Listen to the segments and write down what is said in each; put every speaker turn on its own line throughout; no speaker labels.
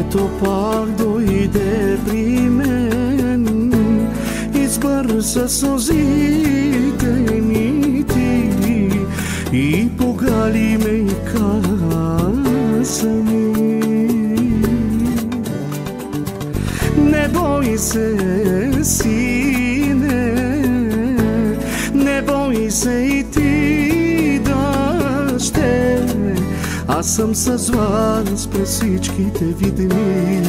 Ето пак дойде при мен, избърса сълзите ми ти и погали ме и каза ми: не бой се, сине, не бой се и ти, дъще, аз съм с вас през всичките ви дни.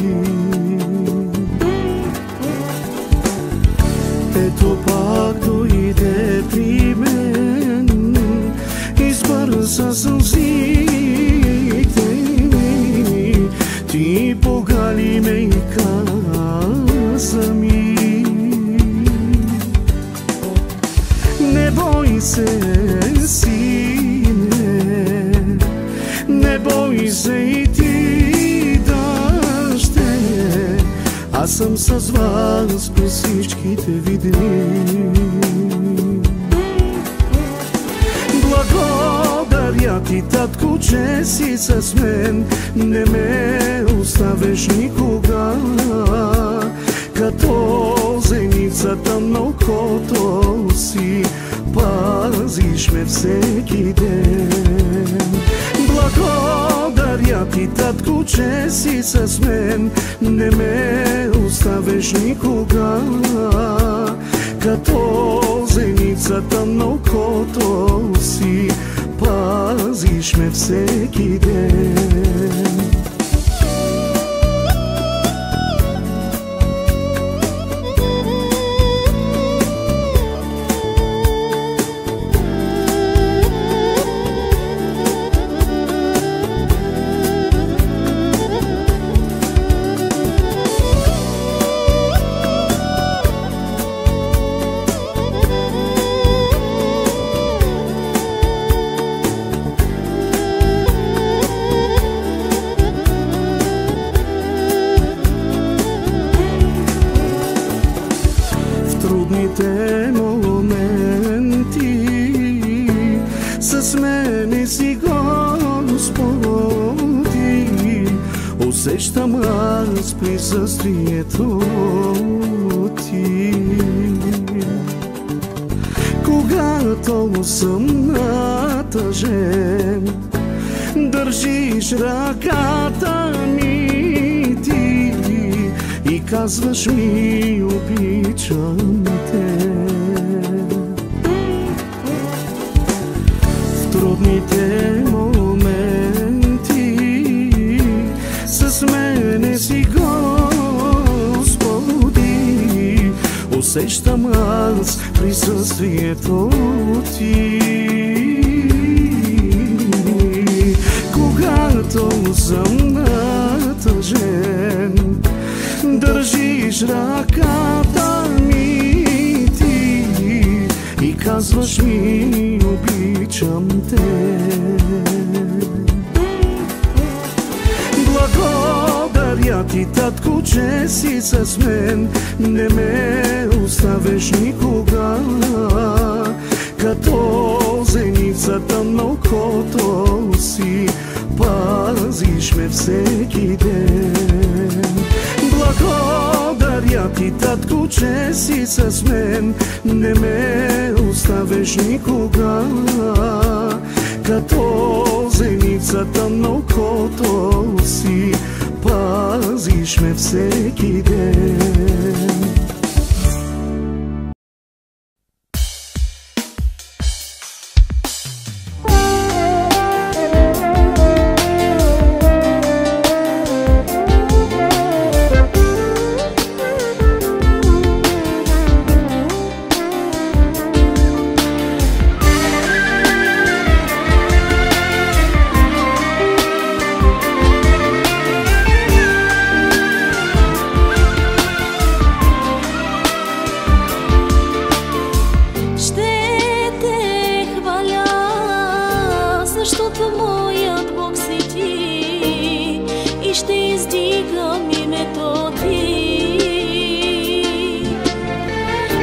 Ето пак дойде при мен, избърса сълзите ми, ти погали ме и каза ми: не бой се, сине, не бой се и ти, дъще, аз съм с вас през всичките ви дни. Благодаря ти, татко, че си с мен, не ме оставиш никога, като зеницата на окото си пазиш ме всеки ден. Благодаря ти, татко, че си с мен, не ме оставиш никога, като зеницата на окото си пазиш ме всеки ден. Трудните моменти с мене си, Господи, усещам аз присъствието ти. Когато съм натъжен, държиш ръката ми ти и казваш ми: обичам те. В трудните моменти с мене си, Господи, усещам аз присъствието ти. Когато съм натъжен, държиш ръката ми ти и казваш ми: обичам те. Благодаря ти, татко, че си с мен, не ме оставиш никога, като зеницата на окото си пазиш ме всеки ден. Благодаря ти, татко, че си с мен, не ме оставиш никога, като зеницата на окото си пазиш ме всеки ден.
Защото моят Бог си ти и ще издигам името ти.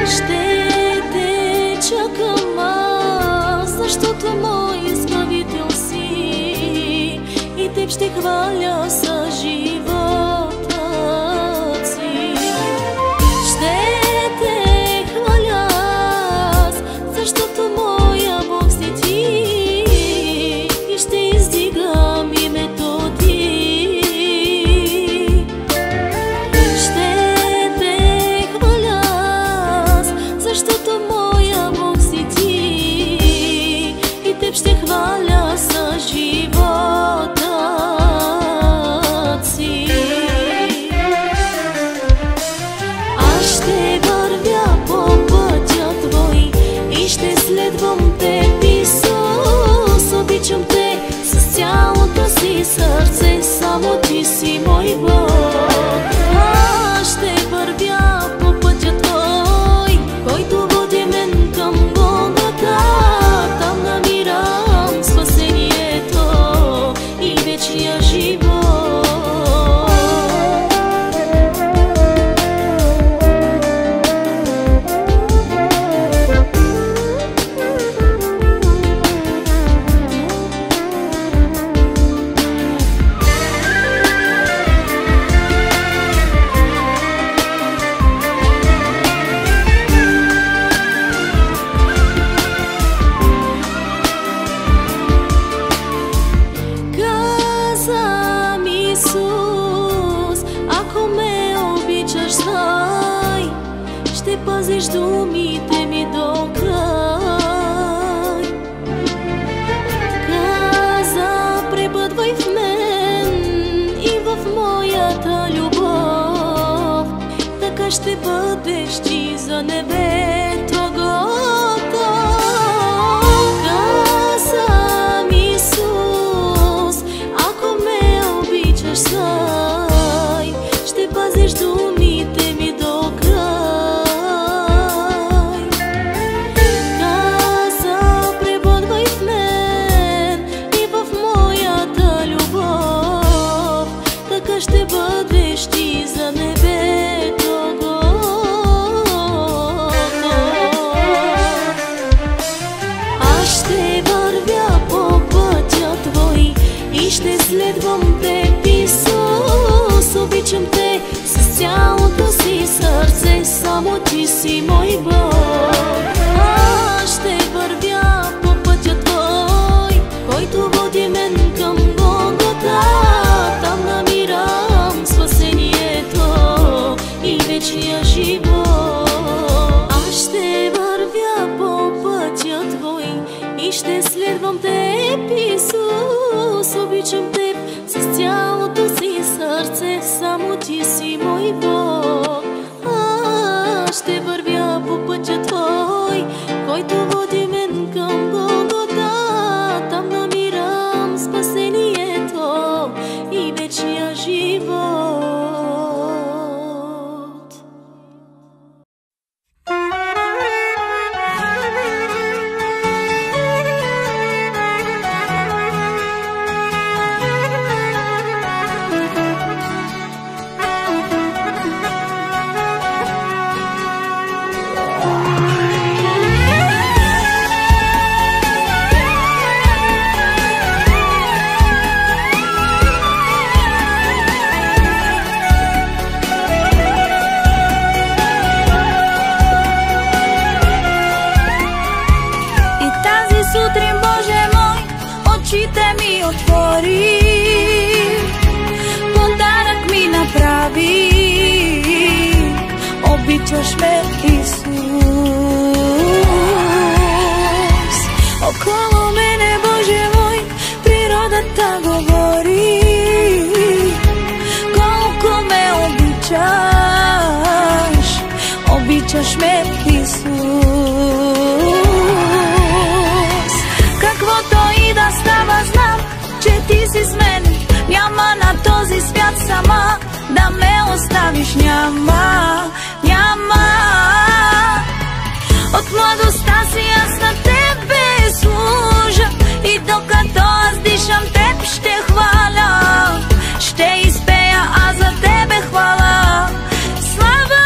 Ще те чакам аз, защото мой избавител си и теб ще хваля с живот. си сърце, само ти си мой Бог. Аз ще вървя по пътя твой, който води мен към Голгота. Там намирам спасението и вечния живот. Ще пазиш думите ми до край. Каза, пребъдвай в мен и в моята любов, така ще бъдеш ти за небето готов. Каза ми Исус, ако ме обичаш, знай, ще пазиш думите ми до край. Ще бъдеш ти за небето готов. Аз ще вървя по пътя твой и ще следвам теб, Исус. Обичам те с цялото си сърце, само ти си мой Бог. Аз ще вървя по пътя твой, който води мен към Голгота. Там намирам спасението и вечния живот. Аз ще вървя по пътя твой и ще следвам теб, Исус. Обичам теб с цялото си сърце, само ти си мой Бог. Аз ще вървя по пътя твой, който води мен към Голгота. Там намирам спасението и вечния живот. Очите ми отвори, подарък ми направи. Обичаш ме, Исус. Около мене, Боже мой, природата говори колко ме обичаш. Обичаш ме, Исус. Каквото и да става, знам, че ти си с мен. Няма на този свят сама да ме оставиш. Няма, няма. От младостта си аз на тебе служа и докато аз дишам, теб ще хваля. Ще изпея аз за тебе хвала. Слава.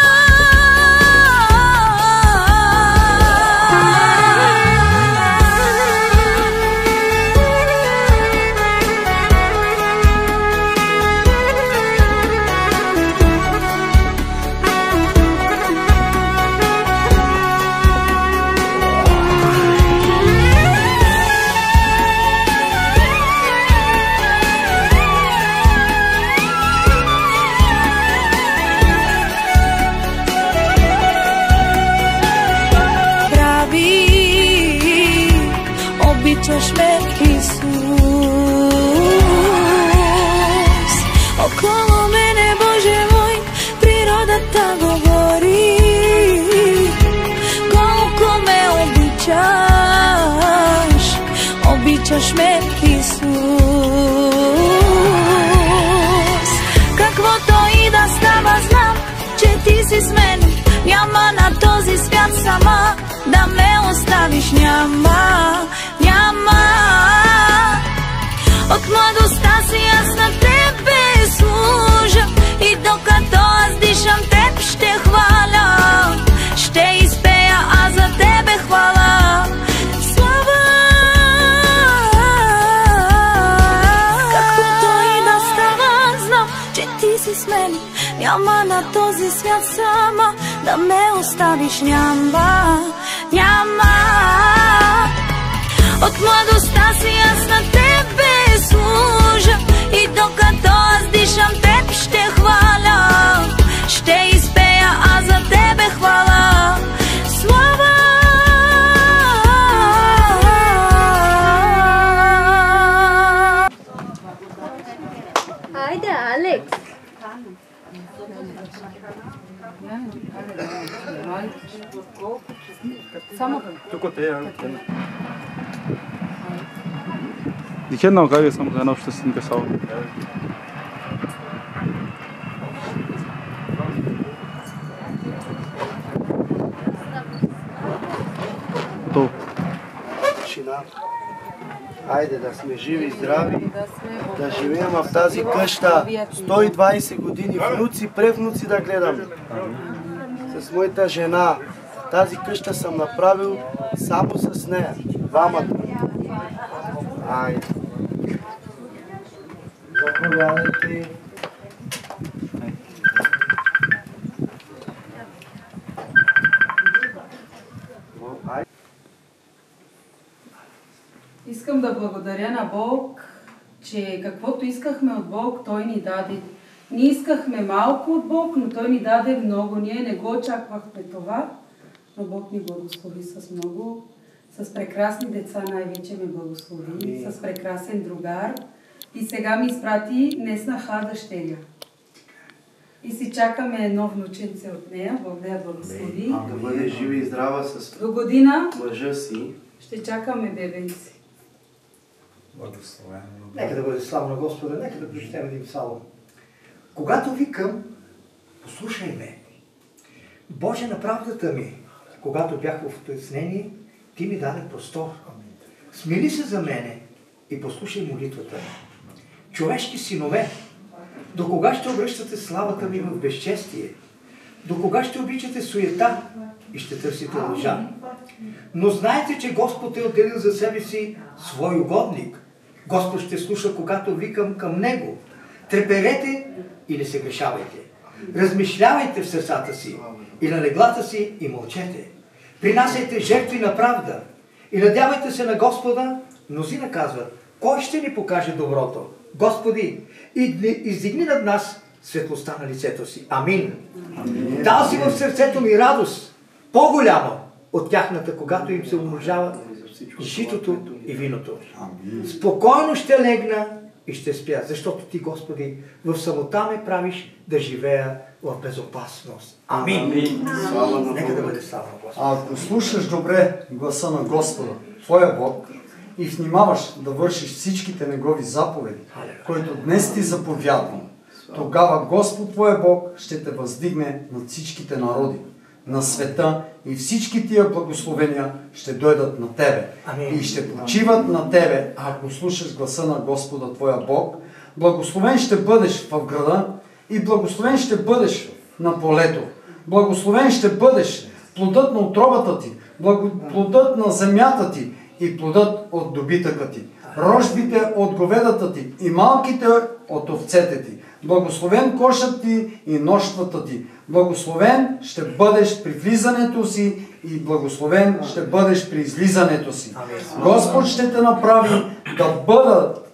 Обичаш ме, Исус. Около мене, Боже мой, природата говори колко ме обичаш. Обичаш ме, Исус. сама, да ме оставиш няма, няма. От младостта си аз на тебе служа и докато аз дишам теб ще хваля, ще изпея аз за тебе хвала. Слава! Каквото и да става, знам, че ти си с мен. Няма на този свят сама, да ме оставиш няма, няма. От младостта си аз на тебе служа и докато аз дишам теб ще хваля, ще изпея аз за тебе хвала. Слава!
Айде, Алекс!
Die kennen auch gar nicht, haben einen Abschluss in Gesau. То.
Айде да сме живи и здрави, да живеем в тази къща 120 години, внуци, превнуци да гледаме. С моята жена. Тази къща съм направил само с нея, двамата. Айде. Заповядайте.
Искам да благодаря на Бог, че каквото искахме от Бог, Той ни даде. Ние искахме малко от Бог, но Той ни даде много. Ние не го очаквахме това, но Бог ни благослови с много. С прекрасни деца най-вече ме благослови, с прекрасен другар. И сега ми изпрати неснаха дъщеря. И си чакаме едно внученце от нея, Бог да я благослови.
Да бъде жива и здрава с
до година
мъжа си.
Ще чакаме бебенци.
Благословено. Нека да бъде слава на Господа, нека да прочетем един псалом. Когато викам, послушай ме. Боже на правдата ми, когато бях в отеснение, Ти ми даде простор. Смили се за мене и послушай молитвата ми. Човешки синове, до кога ще обръщате славата ми в безчестие? До кога ще обичате суета и ще търсите лъжа? Но знаете, че Господ е отделил за себе си свой угодник. Господ ще слуша, когато викам към Него. Треперете и не се грешавайте. Размишлявайте в сърцата си и на леглата си и мълчете. Принасяйте жертви на правда и надявайте се на Господа. Мнозина казват, кой ще ни покаже доброто? Господи, издигни над нас светлостта на лицето си. Амин. Дал си в сърцето ми радост, по-голяма от тяхната, когато им се умножава житото и виното. Спокойно ще легна и ще спя, защото Ти, Господи, в самота ме правиш да живея в безопасност. Амин. Нека да бъде слава на Господа.
Ако слушаш добре гласа на Господа, Твоя Бог, и внимаваш да вършиш всичките Негови заповеди, които днес Ти заповядвам, тогава Господ Твоя Бог ще те въздигне над всичките народи на света и всички тия благословения ще дойдат на тебе. Амин. И ще почиват на тебе, ако слушаш гласа на Господа Твоя Бог. Благословен ще бъдеш в града и благословен ще бъдеш на полето. Благословен ще бъдеш плодът на утробата ти, плодът на земята ти и плодът от добитъка ти, рожбите от говедата ти и малките от овцете ти. Благословен кошът ти и нощвата ти. Благословен ще бъдеш при влизането си и благословен ще бъдеш при излизането си. Господ ще те направи да бъдат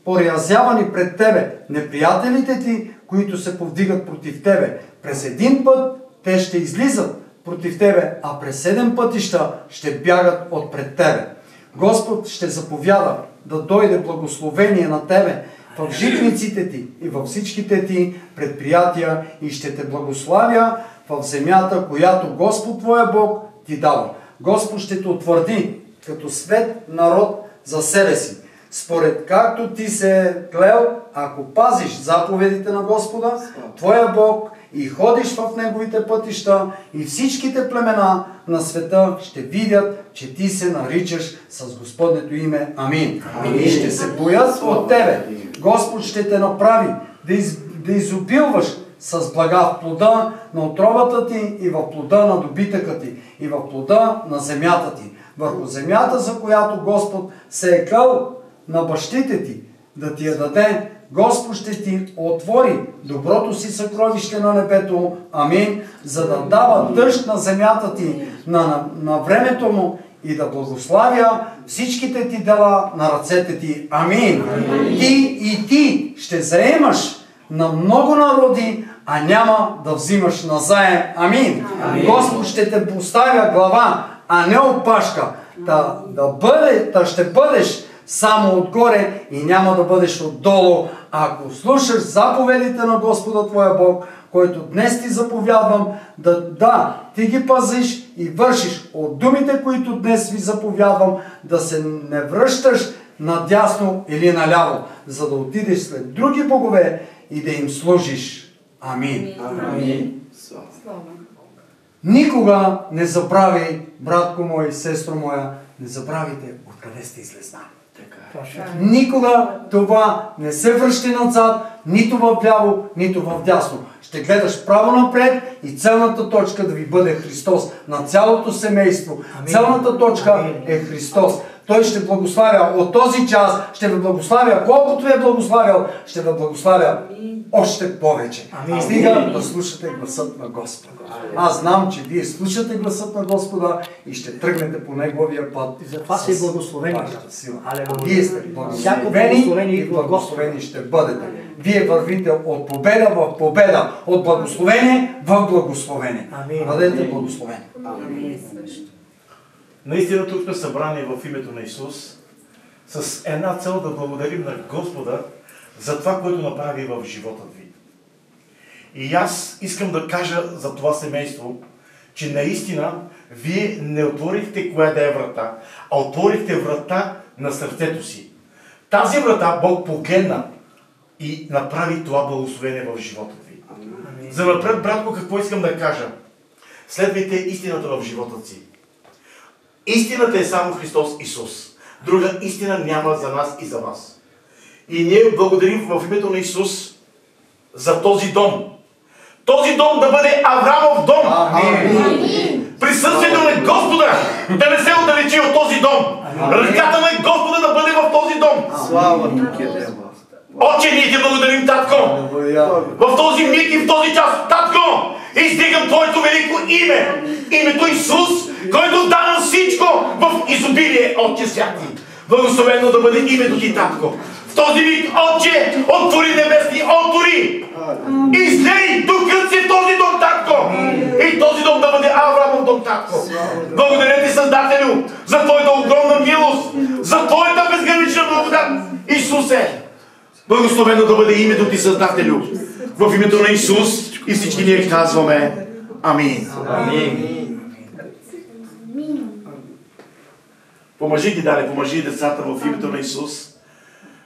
порязявани пред тебе неприятелите ти, които се повдигат против тебе. През един път те ще излизат против тебе, а през 7 пътища ще бягат отпред тебе. Господ ще заповяда да дойде благословение на тебе в житниците ти и във всичките ти предприятия и ще те благославя в земята, която Господ Твоя Бог ти дава. Господ ще те утвърди като свет народ за себе си, според както ти се клел, ако пазиш заповедите на Господа, твоя Бог, и ходиш в Неговите пътища, и всичките племена на света ще видят, че ти се наричаш с Господнето име. Амин. И ще се боят от тебе. Господ ще те направи да изобилваш с блага в плода на отровата ти и в плода на добитъка ти и в плода на земята ти. Върху земята, за която Господ се е клел на бащите ти да ти я даде, Господ ще ти отвори доброто си съкровище на небето, амин, за да дава дъжд на земята ти на времето му и да благославя всичките ти дела на ръцете ти, амин. Ти ще заемаш на много народи, а няма да взимаш назаем, амин. Господ ще те поставя глава, а не опашка. Ще бъдеш само отгоре и няма да бъдеш отдолу, ако слушаш заповедите на Господа твоя Бог, който днес ти заповядвам, ти ги пазиш и вършиш от думите, които днес ви заповядвам, да се не връщаш надясно или наляво, за да отидеш след други богове и да им служиш. Амин. Амин. Никога не забрави, братко мой, сестро моя, не забравите откъде сте излезнали. Никога това не се връщи назад, нито вляво, нито вдясно. Ще гледаш право напред и целната точка да ви бъде Христос. На цялото семейство. Целната точка е Христос. Той ще благославя от този час, ще ви благославя колкото ви е благославял, ще ви благославя още повече. Стига да слушате гласът на Господа. Аз знам, че вие слушате гласът на Господа и ще тръгнете по Неговия път.
И затова сте благословени.
Вие сте благословени и благословени ще бъдете. Вие вървите от победа в победа, от благословение в благословение. Бъдете благословени.
Наистина тук сме събрани в името на Исус с една цел да благодарим на Господа за това, което направи в живота ви. И аз искам да кажа за това семейство, че наистина вие не отворихте коя да е врата, а отворихте врата на сърцето си. Тази врата Бог погледна и направи това благословение в живота ви. За напред, братко, какво искам да кажа? Следвайте истината в живота си. Истината е само Христос Исус. Друга истина няма за нас и за вас. И ние благодарим в името на Исус за този дом. Този дом да бъде Аврамов дом. Амин. Присъствието на Господа да не се отдалечи от този дом. Ръката на Господа да бъде в този дом.
Слава тук е Дева.
Отче, ние ти благодарим, Татко. В този миг и в този час, Татко, издигам Твоето велико име. Името Исус, който дава всичко в изобилие, Отче святи. Благословено да бъде името Ти, Татко. В този миг, Отче, отвори небесни отвори. Излей духът си в този дом, Татко. И този дом да бъде Аврамов дом, Татко. Благодаря Ти, Създателю, за Твоята огромна милост, за Твоята безгранична благодат. Исусе, благословено да бъде името Ти, Създателю. В името на Исус и всички ние казваме Амин. Амин. Помажи ги, Дане, помажи децата в името на Исус.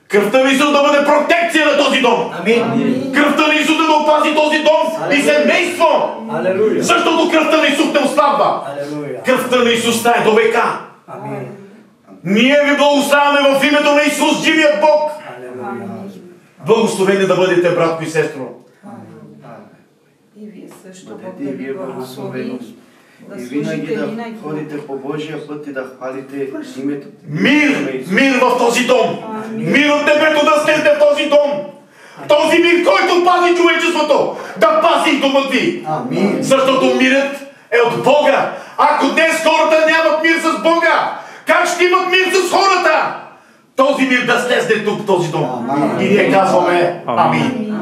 Кръвта на Исус да бъде протекция на този дом. Амин. Кръвта на Исус да опази този дом и семейство. Алелуя. Защото кръвта на Исус не ослабва. Алелуя. Кръвта на Исус стае до века. Амин. Ние ви благославяме в името на Исус, живият Бог. Алелуя. Благословени да бъдете, братко и сестро.
И вие също, Бог
да ви благослови. И винаги да ходите по Божия път и да хвалите името.
Мир в този дом! Мир от небето да слезе в този дом! Този мир, който пази човечеството, да пази и домът ви! Защото мирът е от Бога! Ако днес хората нямат мир с Бога, как ще имат мир с хората? Този мир да слезе тук в този дом! И ние казваме Амин!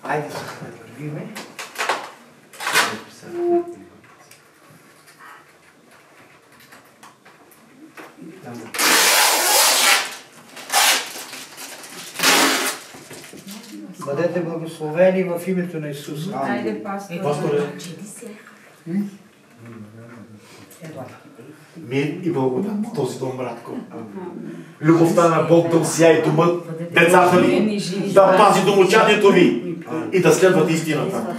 Айде да вървиме. Бъдете благословени в името на Исус.
Айде, пастор.
Пасторе.
Ела.
Мир и благодат в този дом, братко. Любовта на Бог да осияе дома, децата ви, да пази домочадието ви и да следват истината.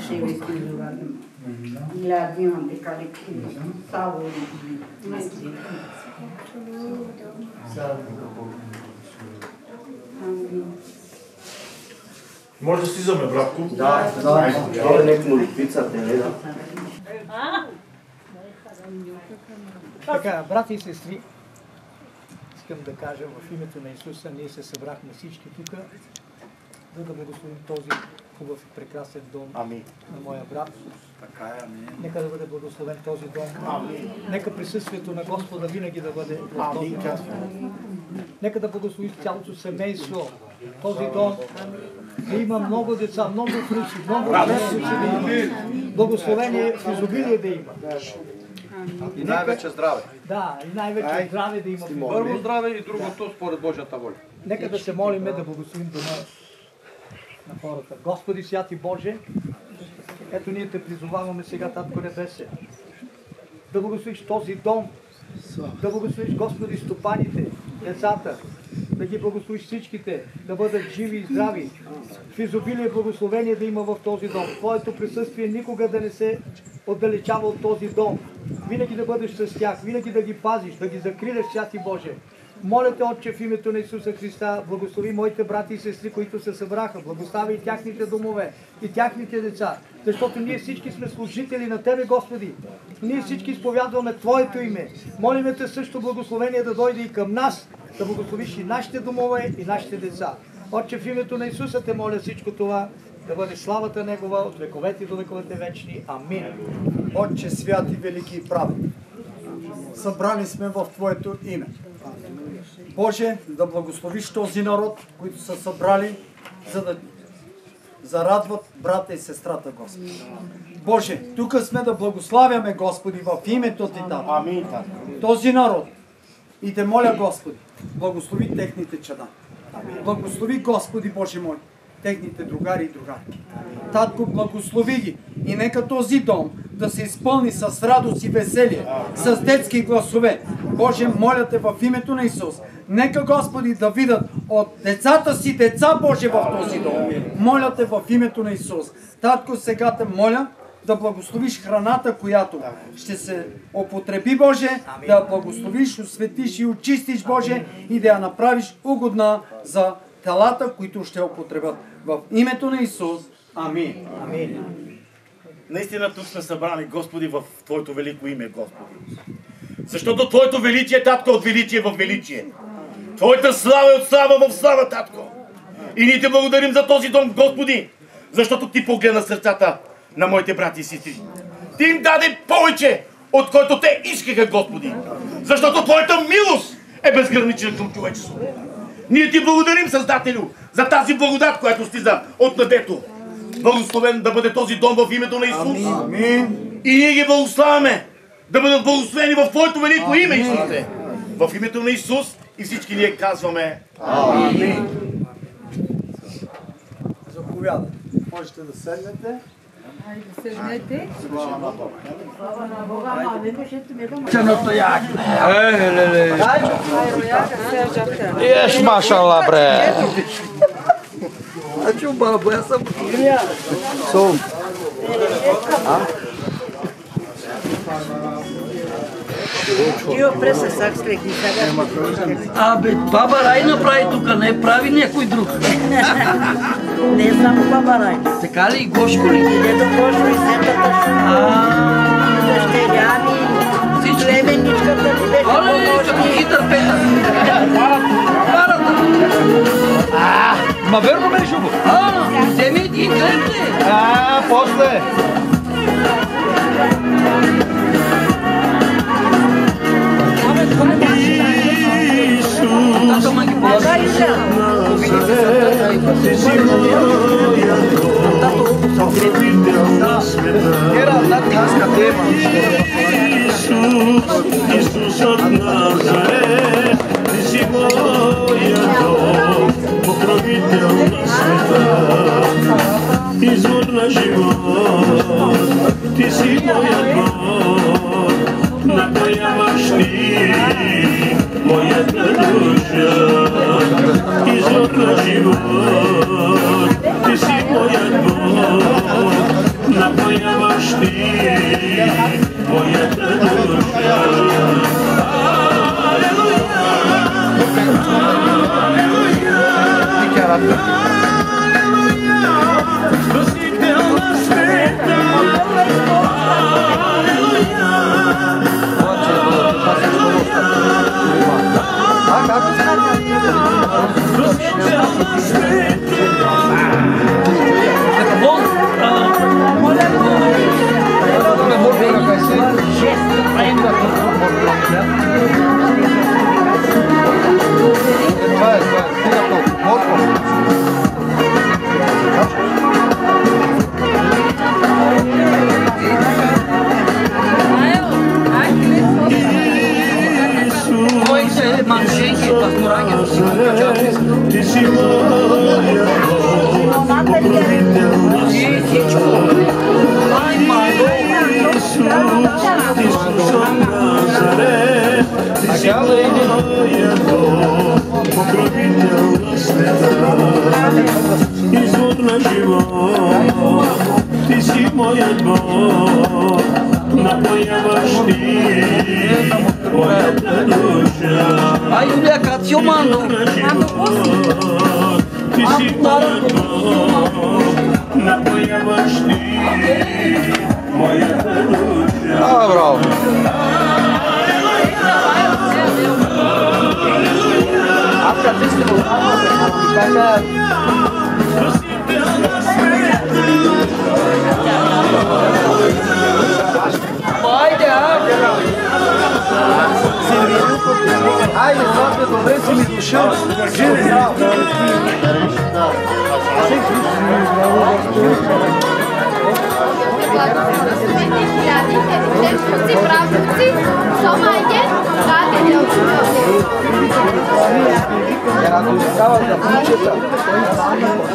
Може да слизаме, братко?
Да. Това е нека молитвица, да.
Така, брати и сестри, искам да кажа в името на Исуса, ние се събрахме всички тук, за да благословим този хубав и прекрасен дом на моя брат. Нека да бъде благословен този дом. Нека присъствието на Господа винаги да бъде в този дом. Нека да благослови цялото семейство. Този дом да има много деца, много внуци, много внуци да има. Благословение в изобилие да има.
И най-вече здраве.
Да, и най-вече здраве да има.
Първо здраве и другото според Божията воля.
Нека да се молиме да благословим дома на хората. Господи, святи Боже, ето ние те призоваваме сега, Татко Небесен, да благословиш този дом, да благословиш, Господи, стопаните, децата, да ги благословиш всичките, да бъдат живи и здрави. В изобилие благословение да има в този дом. Твоето присъствие никога да не се отдалечава от този дом. Винаги да бъдеш с тях, винаги да ги пазиш, да ги закриляш, святи Боже. Моля те, Отче, в името на Исуса Христа, благослови моите брати и сестри, които се събраха. Благослави и тяхните домове, и тяхните деца. Защото ние всички сме служители на Тебе, Господи. Ние всички изповядваме Твоето име. Молиме те също благословение да дойде и към нас, да благословиш и нашите домове, и нашите деца. Отче, в името на Исуса те моля всичко това да бъде славата Негова от вековете до вековете вечни. Амин.
Отче свят и велики и праведен, събрани сме в Твоето име. Боже, да благословиш този народ, които са събрали, за да зарадват брата и сестрата, Господи. Боже, тук сме да благославяме, Господи, в името Ти, Тато.
Амин.
Този народ. И те моля, Господи, благослови техните чада. Благослови, Господи Боже мой, техните другари и другарки. Татко, благослови ги и нека този дом да се изпълни с радост и веселие, с детски гласове. Боже, моля те в името на Исус, нека, Господи, да видят от децата си деца, Боже, в този дом. Моля те в името на Исус. Татко, сега те моля да благословиш храната, която ще се употреби, Боже, да я благословиш, осветиш и очистиш, Боже, и да я направиш угодна за телата, които ще употребят. В името на Исус. Амин.
Амин.
Наистина тук сме събрани, Господи, в Твоето велико име, Господи. Защото Твоето величие, Татко, от величие в величие. Твоята слава е от слава в слава, Татко. И ние Те благодарим за този дом, Господи, защото Ти погледна сърцата на моите брати и сестри. Ти им даде повече, от който те искаха, Господи. Защото Твоята милост е безгранична към човечеството. Ние Ти благодарим, Създателю, за тази благодат, която стиза от небето. Благословен да бъде този дом в името на Исус.
Амин.
И ние ги благославяме да бъдат благословени в Твоето велико име, Исусе. В името на Исус и всички ние казваме Амин.
Заповядайте. Можете да седнете.
Хайде, седнете.
Еш, машалла, бре.
Ачу, бабу, я съм...
Сум.
Абе, баба Рай направи тук, не прави някой друг.
Не само баба Рай.
Така ли? И Гошко ли?
Дедо Гошко и сетата дъщеря ми, племенничката ми беше помощни.
И търпета.
Ма верно ме, Жубо?
Вземи един хлеб ли?
После.
Исус от Назарет, Ти си моя Бог, покровител на света, извор на живот, Ти си моя Бог, настояваш ни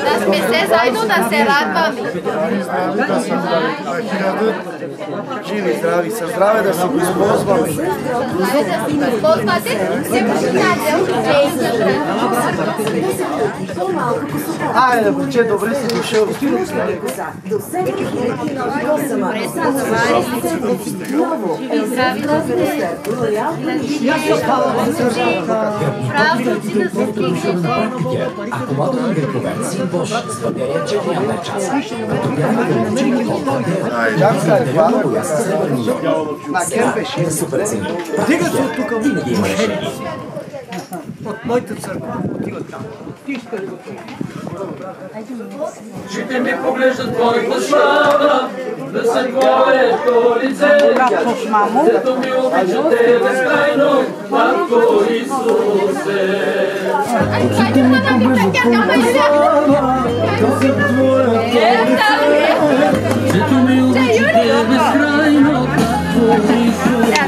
Da sме се заедно, да се радваме.
Живи, здрави, със здраве да се го използваме.
Здраве да си го използвате, се починате.
Айде, момче, добре си дошъл.
Акумулаторни грекове, син Бож, с батерия 4 ампер часа. Като бяха гранични
На кемпеше.
на супер цени.
Дига се от тук.
Винаги има решение.
От моята църква отиват там.
Жите ми поглеждат твоята слава, да се твоето лице. Зето ми обича те безкрайно, Матко Исусе.
Жите ми поглеждат твоята слава,
Зето ми обича те безкрайно, Матко Исусе.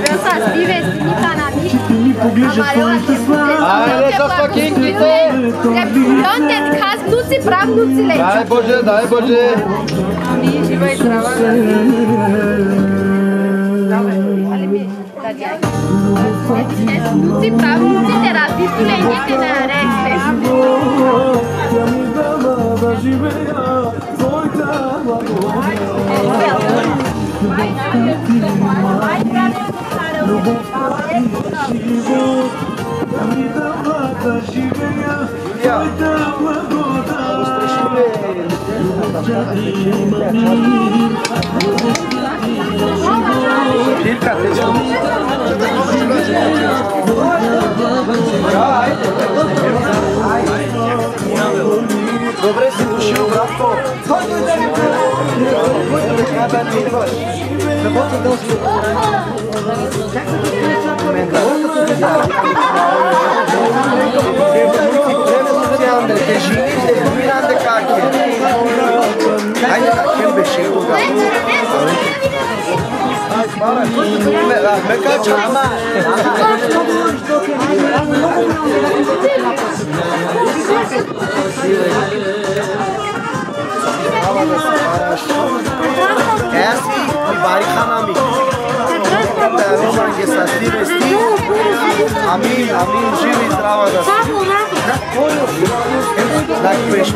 Айде с пакинките!
Донте, хас внуци, прав внуци лечи.
Дай Боже, дай Боже!
Ами, жива и здрава. Внуци, прав внуците, радисто лените на рече.
Добре си дошъл, братко. Te živiš, te mirande kak je. Ajde, kakem beše koga. Me kača. Esi, mi bari khanami. Amin, amin, živi i zdrava da si. Tak peš.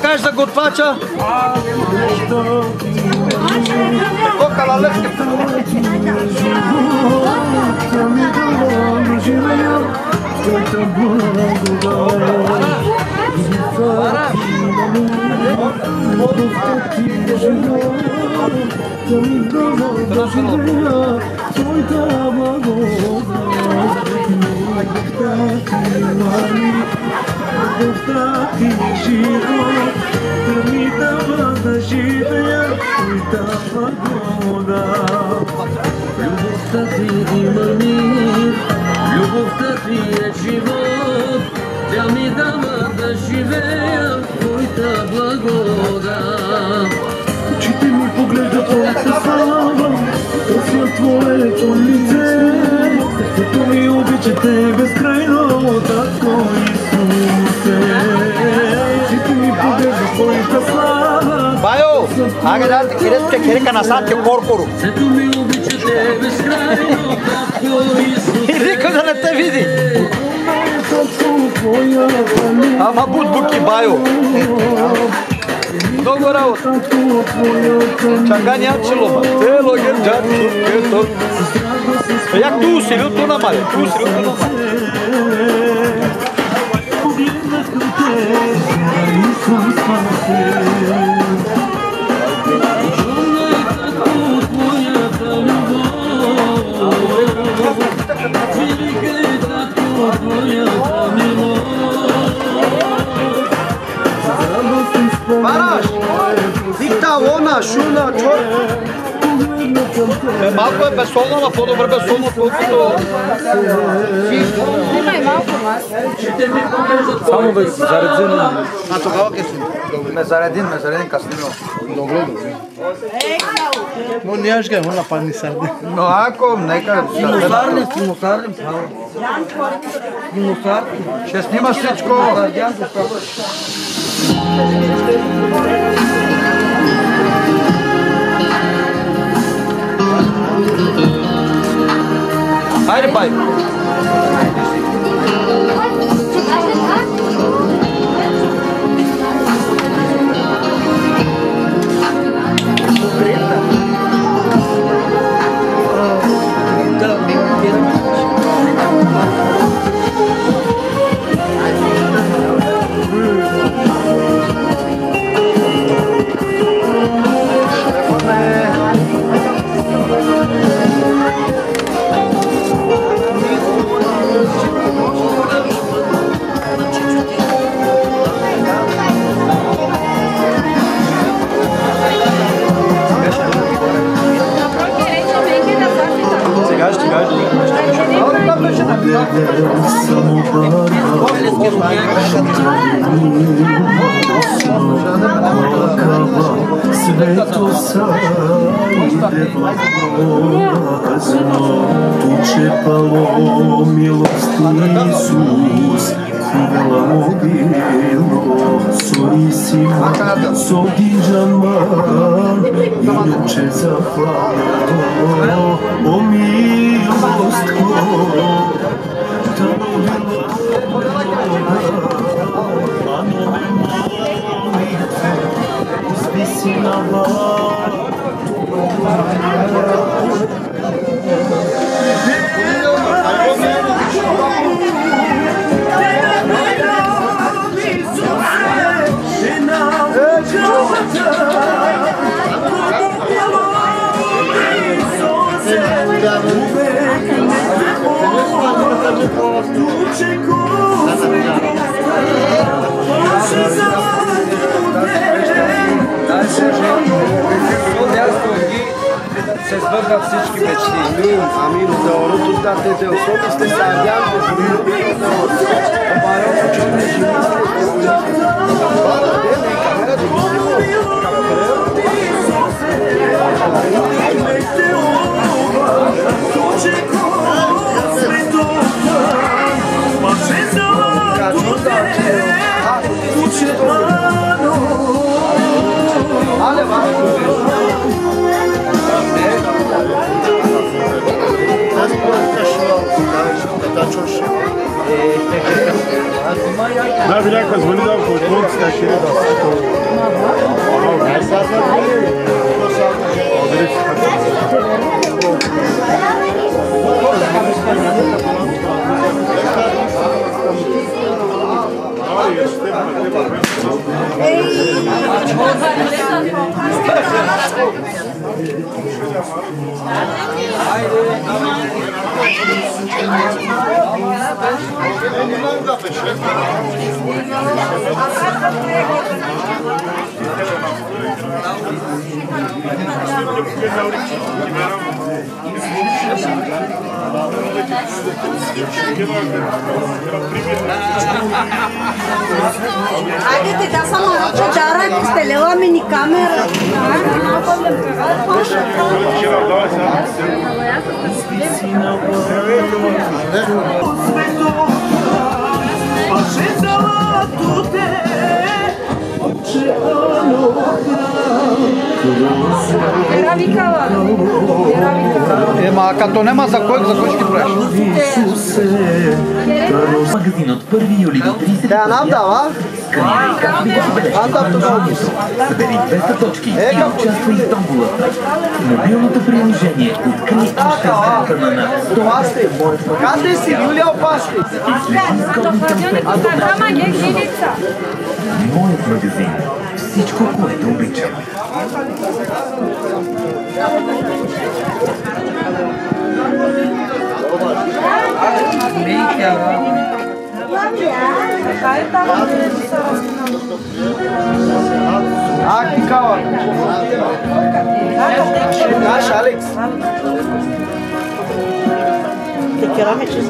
кажеш за готвача? Какво калалевски?
Любовта ти има мир, любовта ти е живот, тя ми дава да живея в твоята благодат. Очите ми погледат твоята слава, търся твоето лице, като ми обичате безкрайно, татко Исусе. Очите ми погледат твоята слава.
Байо, аге да те керека на сад коркору.
Като ми обичате безкрайно, татко Исусе.
И никой да не те види. Ама будбуки, Байо. Много работа. Чаканя челома. Тело ген джати, кето. Як ту усилил, ту намали. Ту усилил, ту намали.
Мараш, дикта, лона, шуна, чор.
Малко е безсолно, ама по-добре безсолно, колкото...
Има и малко мас.
Само да заредим.
А тогава ке си? Ме заредим каснено.
Добре. Но нямаш га, му нападни сарди.
Но ако, нека...
Симусарни.
Ще снимаш всичко. Haydi bay.
Свето сайде влазно, тучепало милости Исус, хвала мобило, сорисима, содижама, иначе захвало, о милост
се сбъднат всички мечти.
Амин. Доброто да те особи сте садян,
Да, видях, звони да в отвод, така ще да
Хайде, да само подарък, сте лела мини камера.
Ема, като нема за кой ще ги правиш?
Магазин от 1 юли до 30
Да, нам дава.
Сканирай както ви забележи. Събери 200 точки и участвай в томболата. Мобилното приложение откри още изграждане на 100.
Къде си, Юлия, опасни?
Моят магазин. Всичко, което обичам.
Aqui, calma. Acha, Alex.
Te quiero meter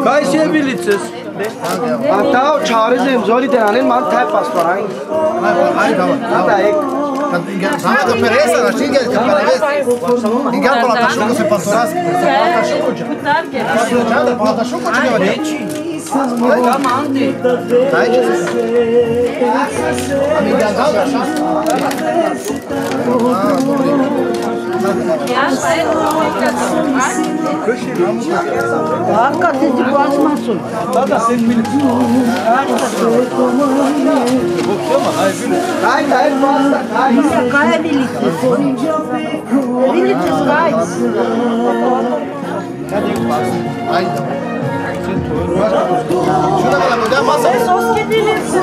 Kaj si je bilices?
Atao çare zemzoli denanin man tay pasparang. Nada ek.
Sama do peresa na xinga que parece. Ninguém para tá chuco se pastoras. Tá chuco já. Nada para tá chuco tinha ali.
Gamante.
Tá aí. Amiga galga já.
Hakikaten de basmasın.
Nada sen bilices.
Cai, cai, passa, cai.
Cai, bilices. Bilices cai.
Cadê que passa? Aí. Jura que ela não massa.
Pessoas que bilices.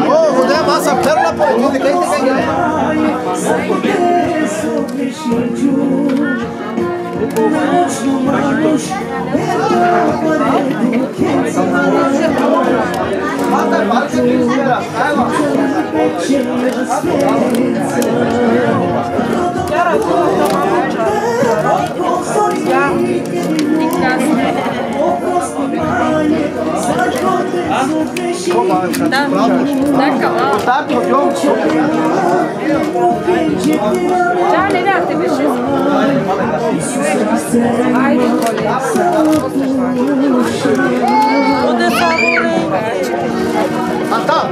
Oh, mulher massa perna por aqui, quem tem que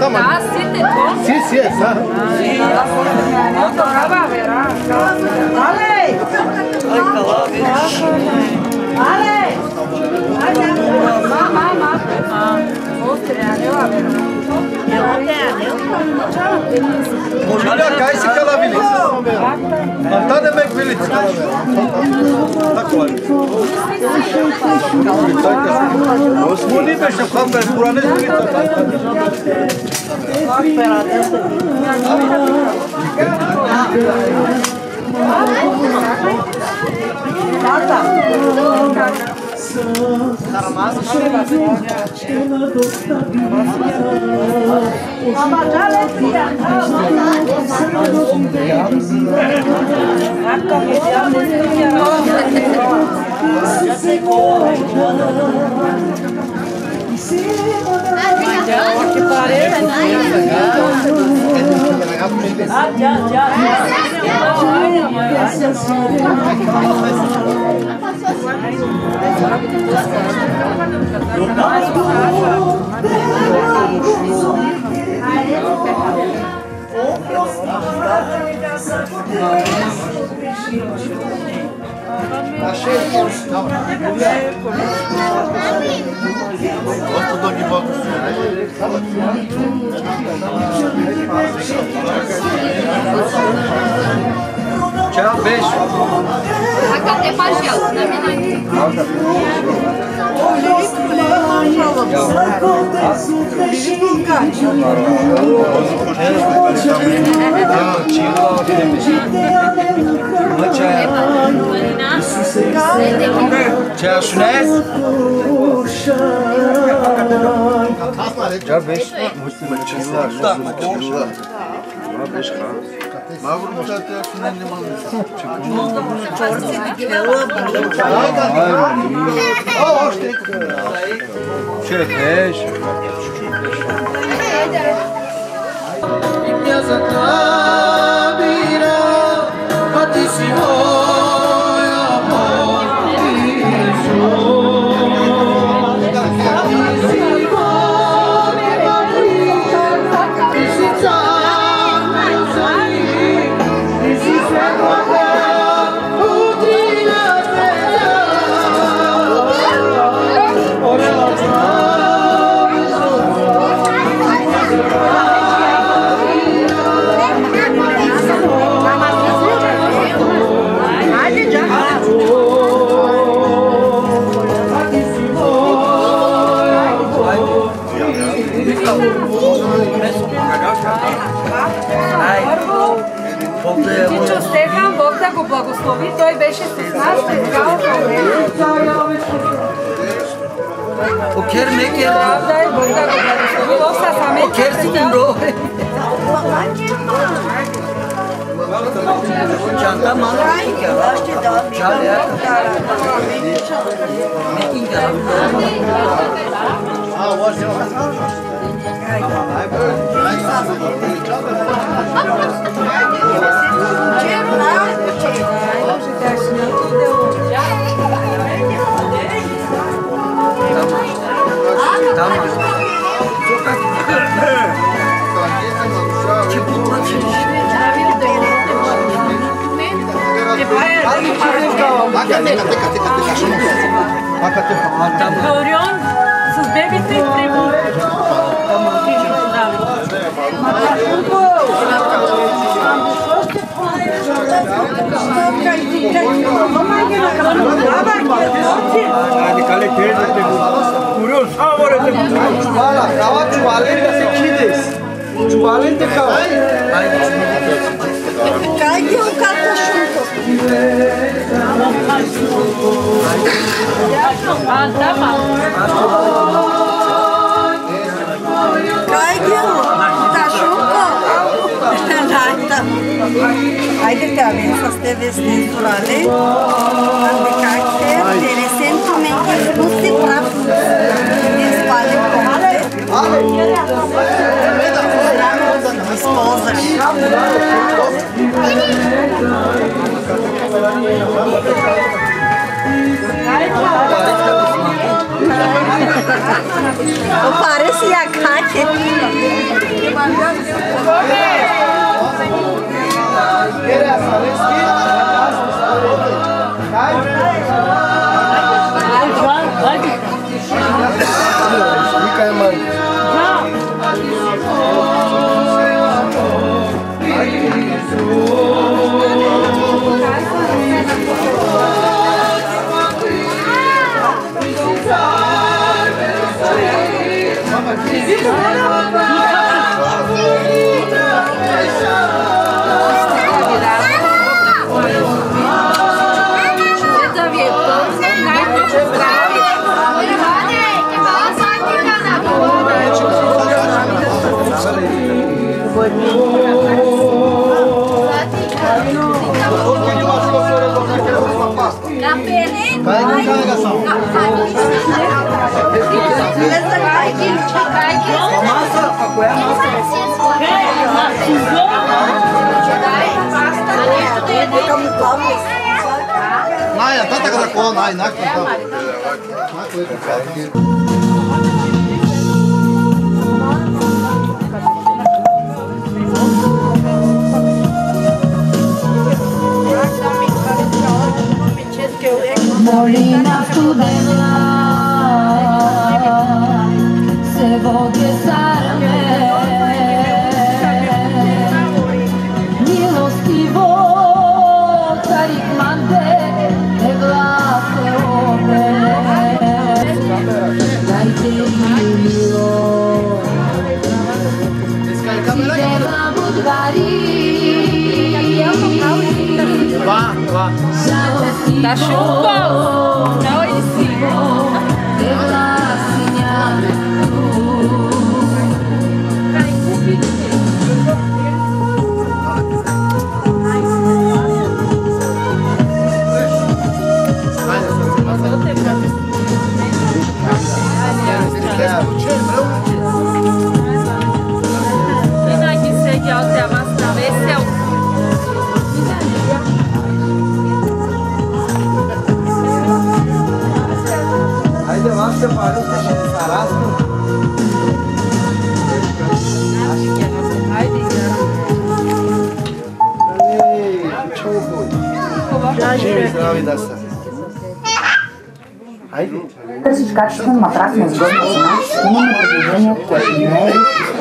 Tá, mas... Sim, sim, essa.
Julia, kaj si kala bilices? A tada mek bilices. Tako ali. Osmoni beše kambe, purane bilices.
Господа ги благослови.
Čau, beijo.
Até paixão, na minha.
Já beijo.
Чичо Стефан, Бог да го благослови, той беше с нас.
Окер мекер.
Правда е, Бог да го благослови. Оса саме.
Окер си кумро. Чанта мана. Чале.
Орион с бебите и трибу.
Haide te avem să ste vesti surale, de caracter, de sentimente, nu se praf, de spate complet. Disposa. Parece a Kátia.
Naja, tata kada ko naj nakon to.
Eu
Da šupo, na
Живи, здрави да са. Хайде.
Търсиш качествен матрас на изгодна цена, имаме предложение, което не е риск.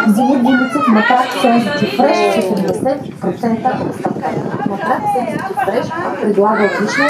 Вземи Дилицев матрас Sensitive Fresh с 80% отстъпка. Матрас Sensitive Fresh предлага отлично.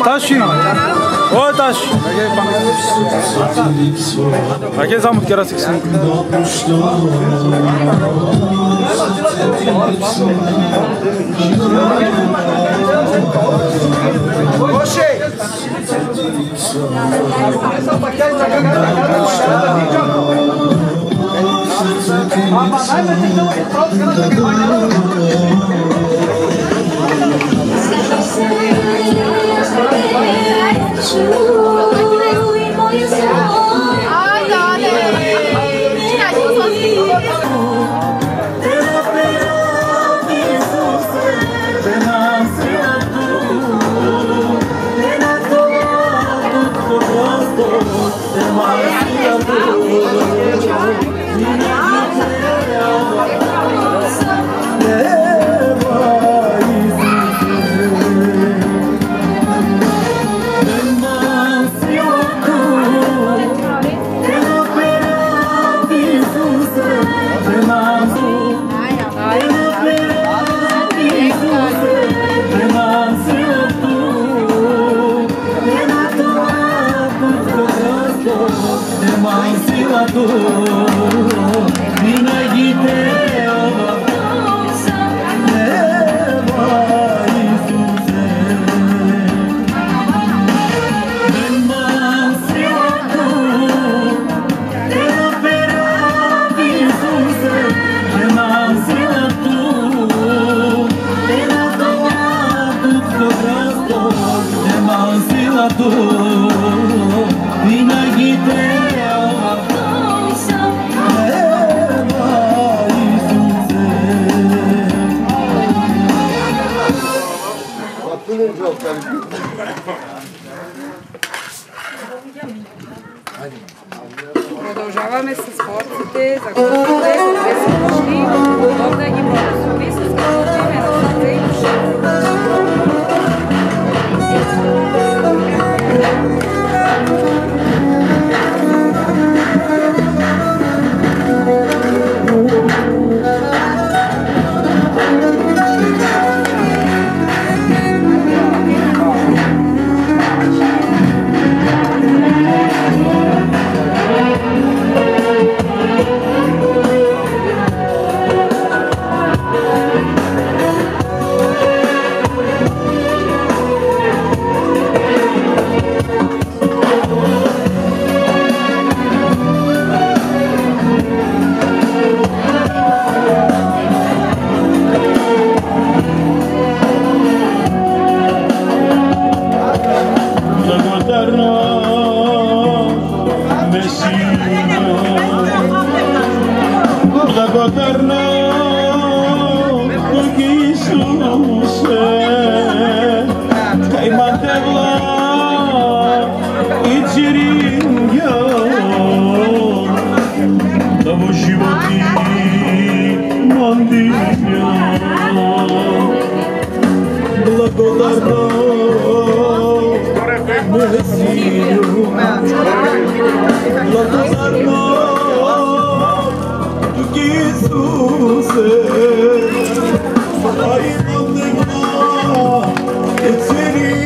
Tashi. O Tashi. Aqui zamut kera siksin.
Oxê.
Продължаваме с порците за гостите, които са дошли. Бог да ги благослови с каквото име на сърце и душа.
Благодарно Месию, благодарно Иисусе, Айна негна е цериня.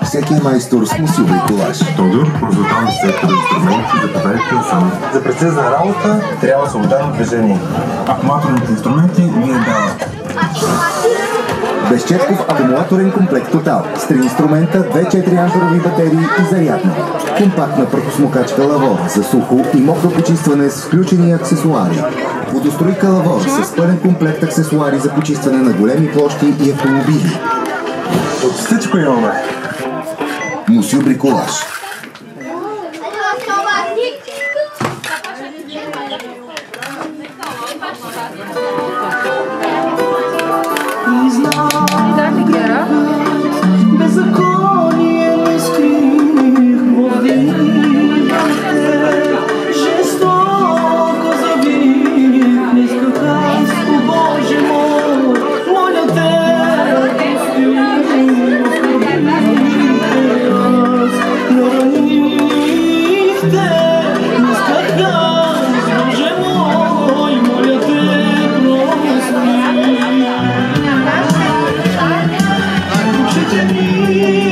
Всеки майстор с Мусил и колаж.
Тодор, консултант в сектора инструменти за проверка на сам.
За прецизна работа трябва свободно движение.
Акумулаторните инструменти ви дават.
Безчетков акумулаторен комплект Тотал. С 3 инструмента, 2 4-амперови батерии и зарядна. Компактна прахосмокачка Лавор за сухо и мокро почистване с включени аксесуари. Водостройка Лавор с пълен комплект аксесуари за почистване на големи площи и автомобили.
От всичко имаме.
Мусил Бриколаж.
Беззаконие не скрих в жестоко забих, нисках аз, о Боже мой, моля те, Прости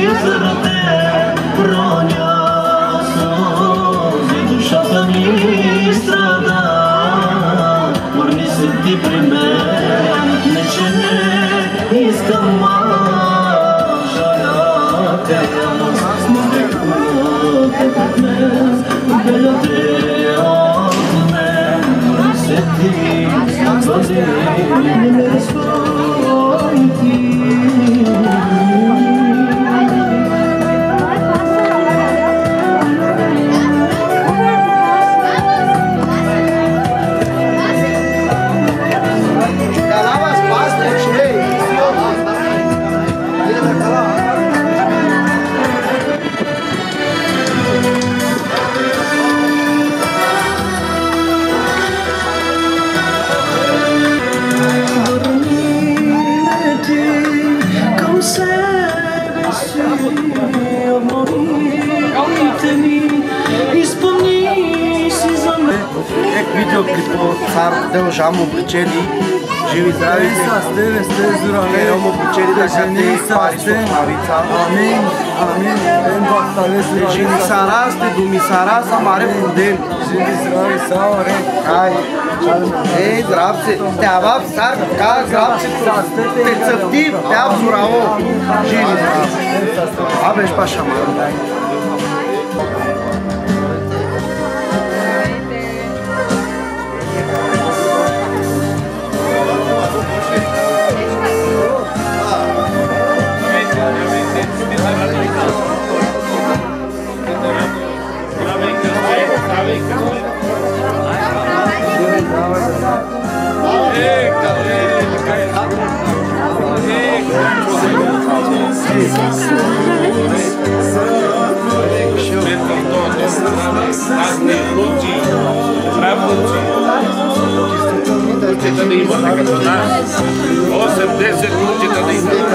Ек видеоклипо цар Дължа му обличели, живи здрави сте, му обличели да кажете пари с Марица. Амин, амин. Жени сара сте, думи сара са маре поден. Живи здрави са, ре. Ай, ей, здравце, тява цар, така здравце, те цъфти, тя взораво. Живи здрави. Абеш паша мара.
Да не имате като нас. 8-10 лучета да имате.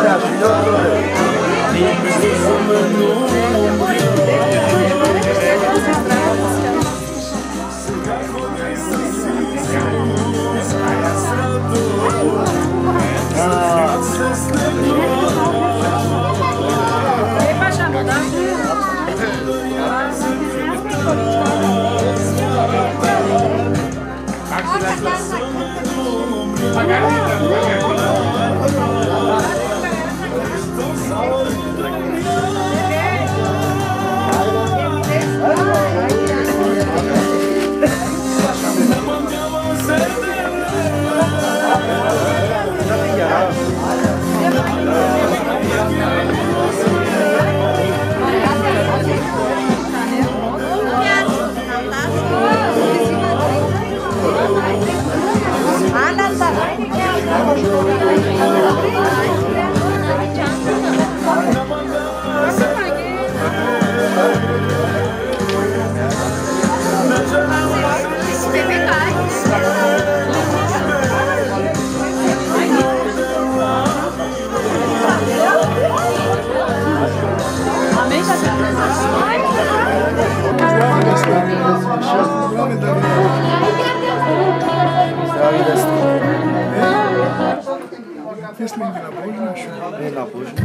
Песни на Божия.